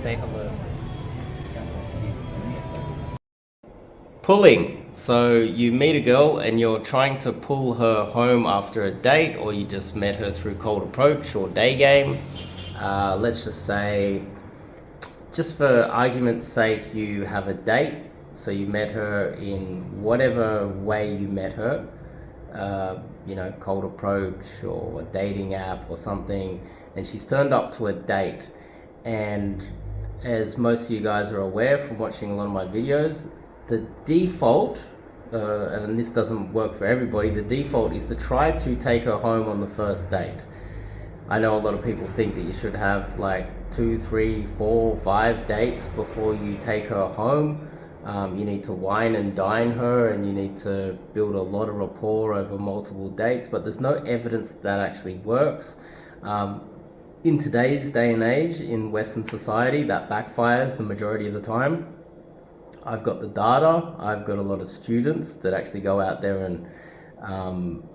say hello. Pulling. So you meet a girl and you're trying to pull her home after a date, or you just met her through cold approach or day game. Let's just say, just for argument's sake, you have a date. So you met her in whatever way you met her, cold approach or a dating app or something, and she's turned up to a date. And as most of you guys are aware from watching a lot of my videos, the default, and this doesn't work for everybody, the default is to try to take her home on the first date. I know a lot of people think that you should have like 2, 3, 4, 5 dates before you take her home. You need to wine and dine her, and you need to build a lot of rapport over multiple dates, but there's no evidence that actually works. In today's day and age, in Western society, that backfires the majority of the time. I've got the data. I've got a lot of students that actually go out there and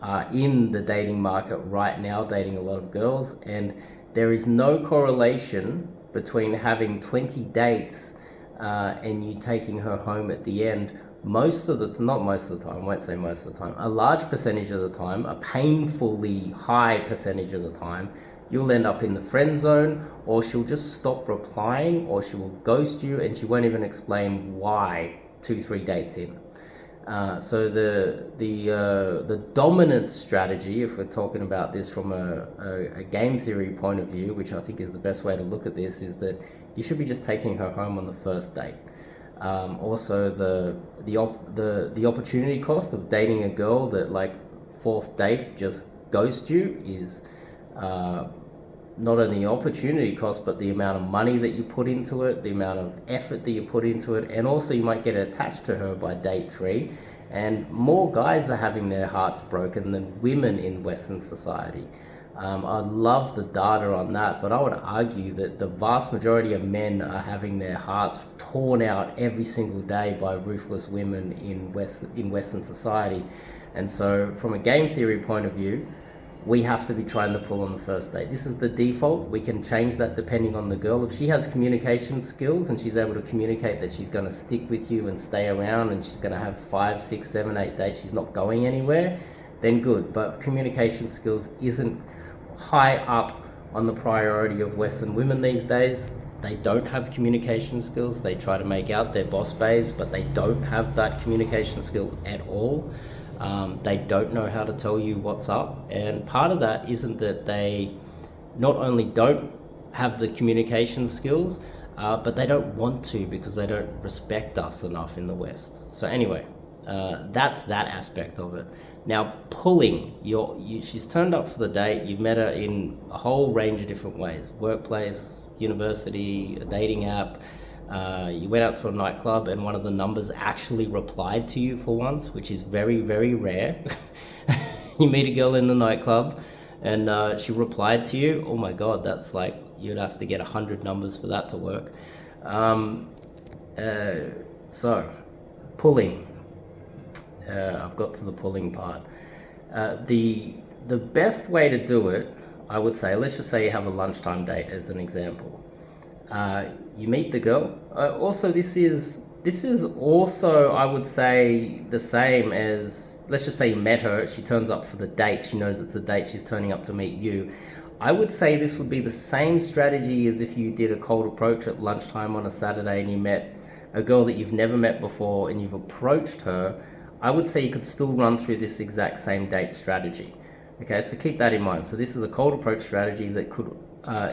are in the dating market right now, dating a lot of girls, and there is no correlation between having 20 dates and you taking her home at the end. Not most of the time, I won't say most of the time, a large percentage of the time, a painfully high percentage of the time, you'll end up in the friend zone, or she'll just stop replying, or she will ghost you, and she won't even explain why 2, 3 dates in. So the dominant strategy, if we're talking about this from a game theory point of view, which I think is the best way to look at this, is that you should be just taking her home on the first date. Also, the opportunity cost of dating a girl that like 4th date just ghosts you is not only the opportunity cost, but the amount of money that you put into it, the amount of effort that you put into it, and also you might get attached to her by date 3. And more guys are having their hearts broken than women in Western society. I love the data on that, but I would argue that the vast majority of men are having their hearts torn out every single day by ruthless women in Western society. And so from a game theory point of view, we have to be trying to pull on the first date. This is the default. We can change that depending on the girl. If she has communication skills and she's able to communicate that she's going to stick with you and stay around, and she's going to have 5, 6, 7, 8 dates, she's not going anywhere, then good. But communication skills isn't high up on the priority of Western women these days. They don't have communication skills. They try to make out they're boss babes, but they don't have that communication skill at all. They don't know how to tell you what's up, and part of that isn't that they not only don't have the communication skills, but they don't want to, because they don't respect us enough in the West. So anyway, that's that aspect of it. Now, pulling, she's turned up for the date, you've met her in a whole range of different ways: workplace, university, a dating app. You went out to a nightclub and one of the numbers actually replied to you for once, which is very, very rare. You meet a girl in the nightclub and she replied to you. Oh my God, that's like, you'd have to get 100 numbers for that to work. So, pulling. I've got to the pulling part. The best way to do it, I would say, let's just say you have a lunchtime date as an example. You meet the girl. Also, this is also, I would say, the same as, let's just say you met her, she turns up for the date, she knows it's a date, she's turning up to meet you. I would say this would be the same strategy as if you did a cold approach at lunchtime on a Saturday and you met a girl that you've never met before and you've approached her. I would say you could still run through this exact same date strategy. Okay, so keep that in mind. So this is a cold approach strategy that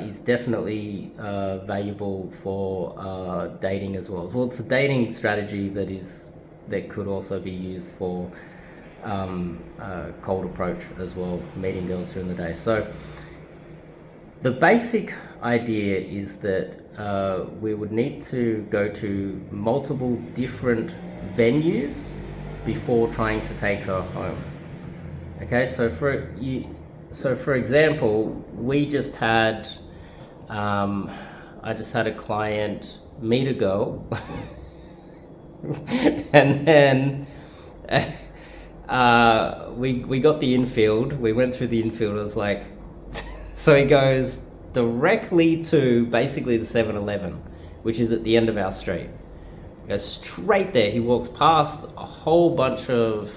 is definitely valuable for dating as well. Well, it's a dating strategy that could also be used for cold approach as well, meeting girls during the day. So the basic idea is that we would need to go to multiple different venues before trying to take her home. Okay, so for example, we just had, I just had a client meet a girl, and then we got the infield. We went through the infield. It was like, so he goes directly to basically the 7-Eleven, which is at the end of our street. He goes straight there. He walks past a whole bunch of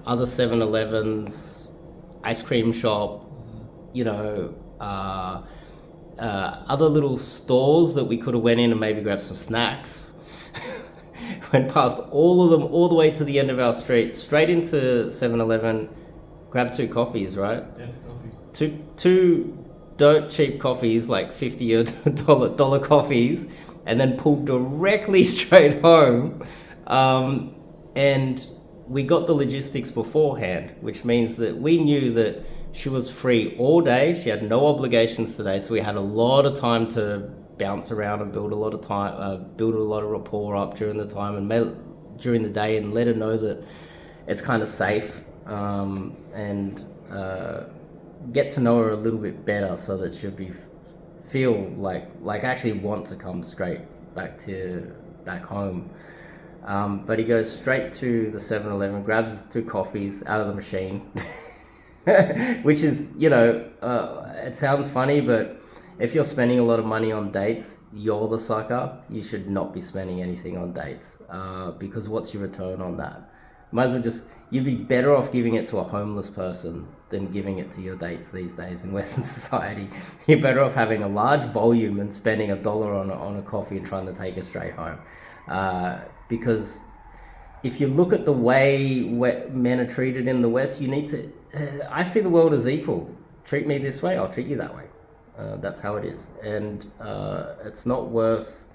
other 7-Elevens, ice cream shop, you know, other little stores that we could have went in and maybe grabbed some snacks. Went past all of them, all the way to the end of our street, straight into 7-Eleven, grabbed 2 coffees, right? Yeah, the coffee. Two dirt cheap coffees, like $50 dollar coffees, and then pulled directly straight home. And we got the logistics beforehand, which means that we knew that she was free all day. She had no obligations today, so we had a lot of time to bounce around and build a lot of rapport up during the time and during the day, and let her know that it's kind of safe, and get to know her a little bit better, so that she'll feel like actually want to come straight back home. But he goes straight to the 7-Eleven, grabs 2 coffees out of the machine, which is, you know, it sounds funny, but if you're spending a lot of money on dates, you're the sucker. You should not be spending anything on dates, because what's your return on that? Might as well you'd be better off giving it to a homeless person than giving it to your dates these days in Western society. You're better off having a large volume and spending $1 on a coffee and trying to take it straight home. Because if you look at the way men are treated in the West, you need to... I see the world as equal. Treat me this way, I'll treat you that way. That's how it is. And it's not worth...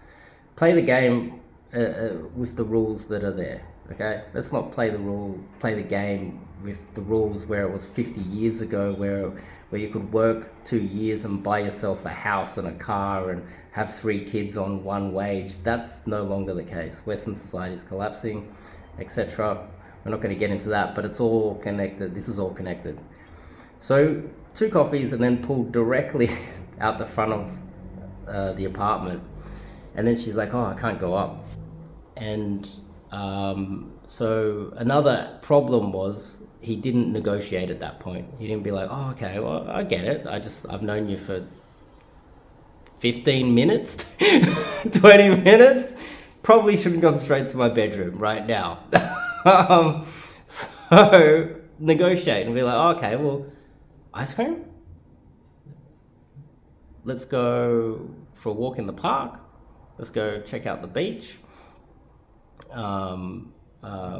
Play the game with the rules that are there, okay? Let's not play the game with the rules where it was 50 years ago, where you could work 2 years and buy yourself a house and a car and have 3 kids on 1 wage. That's no longer the case. Western society is collapsing, etc. We're not going to get into that, but it's all connected. This is all connected. So 2 coffees and then pulled directly out the front of the apartment. And then she's like, oh, I can't go up. And so another problem was he didn't negotiate at that point. He didn't be like, oh, okay, well, I get it. I've known you for 15 minutes, 20 minutes. Probably shouldn't come straight to my bedroom right now. So negotiate and be like, oh, okay, well, ice cream? Let's go for a walk in the park. Let's go check out the beach.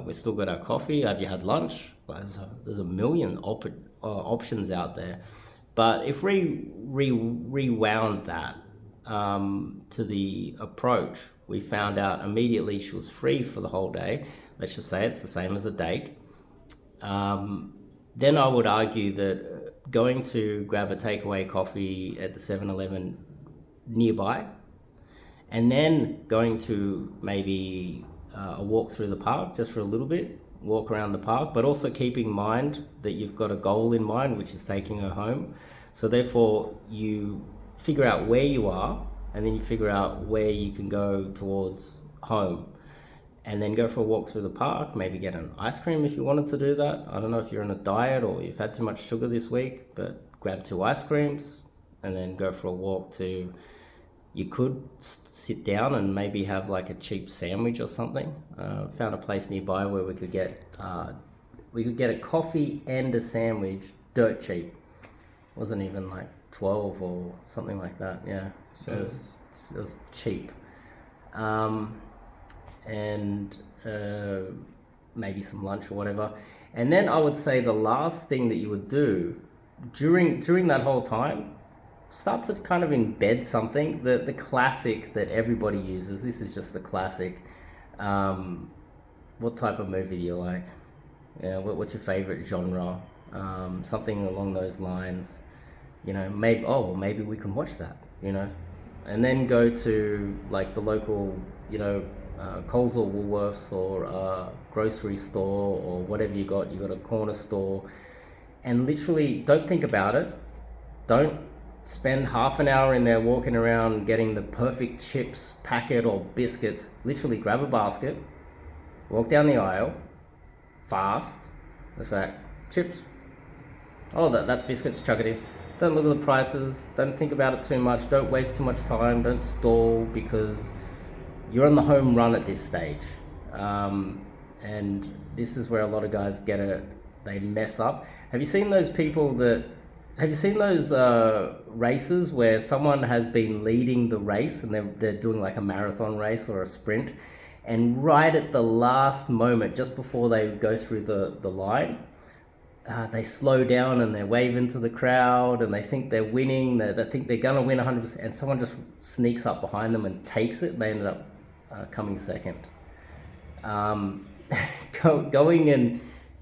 We've still got our coffee. Have you had lunch? There's a million options out there. But if we rewound that to the approach, we found out immediately she was free for the whole day. Let's just say it's the same as a date. Then I would argue that going to grab a takeaway coffee at the 7-Eleven nearby, and then going to maybe a walk through the park just for a little bit, walk around the park, but also keeping in mind that you've got a goal in mind, which is taking her home. So therefore you figure out where you are, and then you figure out where you can go towards home, and then go for a walk through the park, maybe get an ice cream if you wanted to do that. I don't know if you're on a diet or you've had too much sugar this week, but grab 2 ice creams and then go for a walk to... You could sit down and maybe have like a cheap sandwich or something. Found a place nearby where we could get a coffee and a sandwich dirt cheap. Wasn't even like 12 or something like that. Yeah, so it was cheap. And maybe some lunch or whatever. And then I would say the last thing that you would do during that whole time, start to kind of embed something. The classic that everybody uses, this is just the classic. What type of movie do you like? Yeah, what's your favorite genre? Something along those lines. You know, maybe we can watch that, you know. And then go to like the local, you know, Coles or Woolworths or grocery store or whatever you got a corner store, and literally don't think about it. Don't spend half an hour in there walking around getting the perfect chips packet or biscuits. Literally grab a basket, walk down the aisle, fast. That's right, chips. Oh, that's biscuits, chuck it in. Don't look at the prices, don't think about it too much, don't waste too much time, don't stall, because you're on the home run at this stage. And this is where a lot of guys they mess up. Have you seen those people have you seen those races where someone has been leading the race and they're doing like a marathon race or a sprint, and right at the last moment, just before they go through the line, they slow down and they're waving to the crowd and they think they're winning, they think they're going to win 100%, and someone just sneaks up behind them and takes it, and they ended up coming second.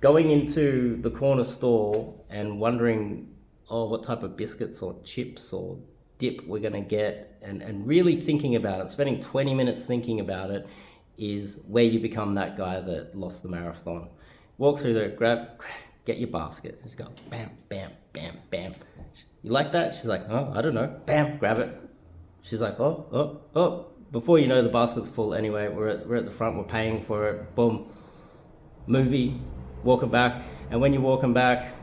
Going into the corner store and wondering, oh, what type of biscuits or chips or dip we're going to get, and really thinking about it, spending 20 minutes thinking about it, is where you become that guy that lost the marathon. Walk through there, get your basket. Just go bam, bam, bam, bam. You like that? She's like, oh, I don't know. Bam, grab it. She's like, oh. Before you know, the basket's full anyway. We're at the front, we're paying for it. Boom. Movie, walking back. And when you're walking back,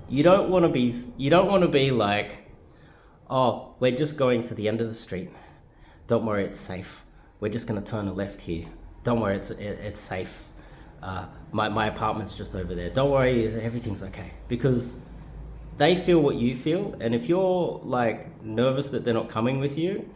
you don't want to be like, oh, we're just going to the end of the street. Don't worry, it's safe. We're just going to turn a left here. Don't worry, it's safe. My apartment's just over there. Don't worry, everything's okay. Because they feel what you feel, and if you're like nervous that they're not coming with you,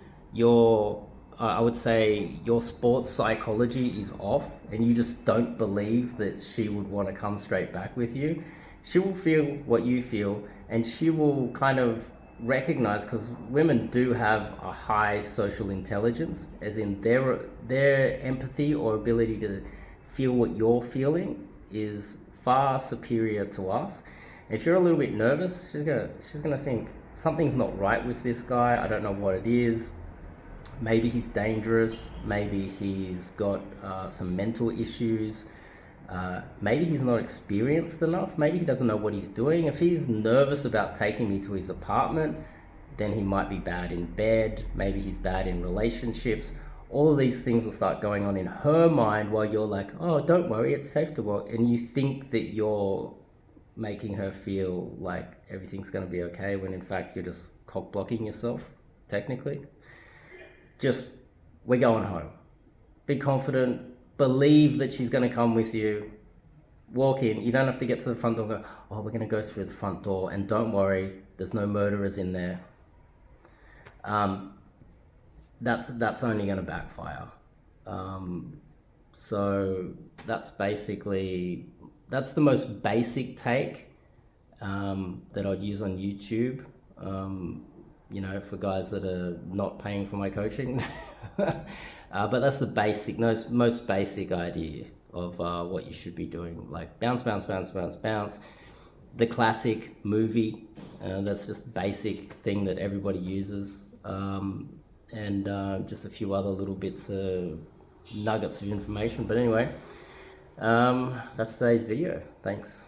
I would say your sports psychology is off, and you just don't believe that she would want to come straight back with you. She will feel what you feel, and she will kind of recognize, because women do have a high social intelligence, as in their empathy or ability to feel what you're feeling is far superior to us. If you're a little bit nervous, she's gonna think something's not right with this guy. I don't know what it is. Maybe he's dangerous. Maybe he's got some mental issues. Maybe he's not experienced enough. Maybe he doesn't know what he's doing. If he's nervous about taking me to his apartment, then he might be bad in bed. Maybe he's bad in relationships. All of these things will start going on in her mind while you're like, oh, don't worry, it's safe to walk. And you think that you're making her feel like everything's going to be okay, when in fact you're just cock blocking yourself, technically. We're going home. Be confident. Believe that she's going to come with you. Walk in. You don't have to get to the front door and go, oh, we're going to go through the front door. And don't worry, there's no murderers in there. That's only going to backfire. So that's the most basic take that I'd use on YouTube. For guys that are not paying for my coaching. But that's the most basic idea of what you should be doing. Like bounce, bounce, bounce, bounce, bounce. The classic movie, that's just basic thing that everybody uses. And just a few other little bits of nuggets of information. But anyway, that's today's video. Thanks.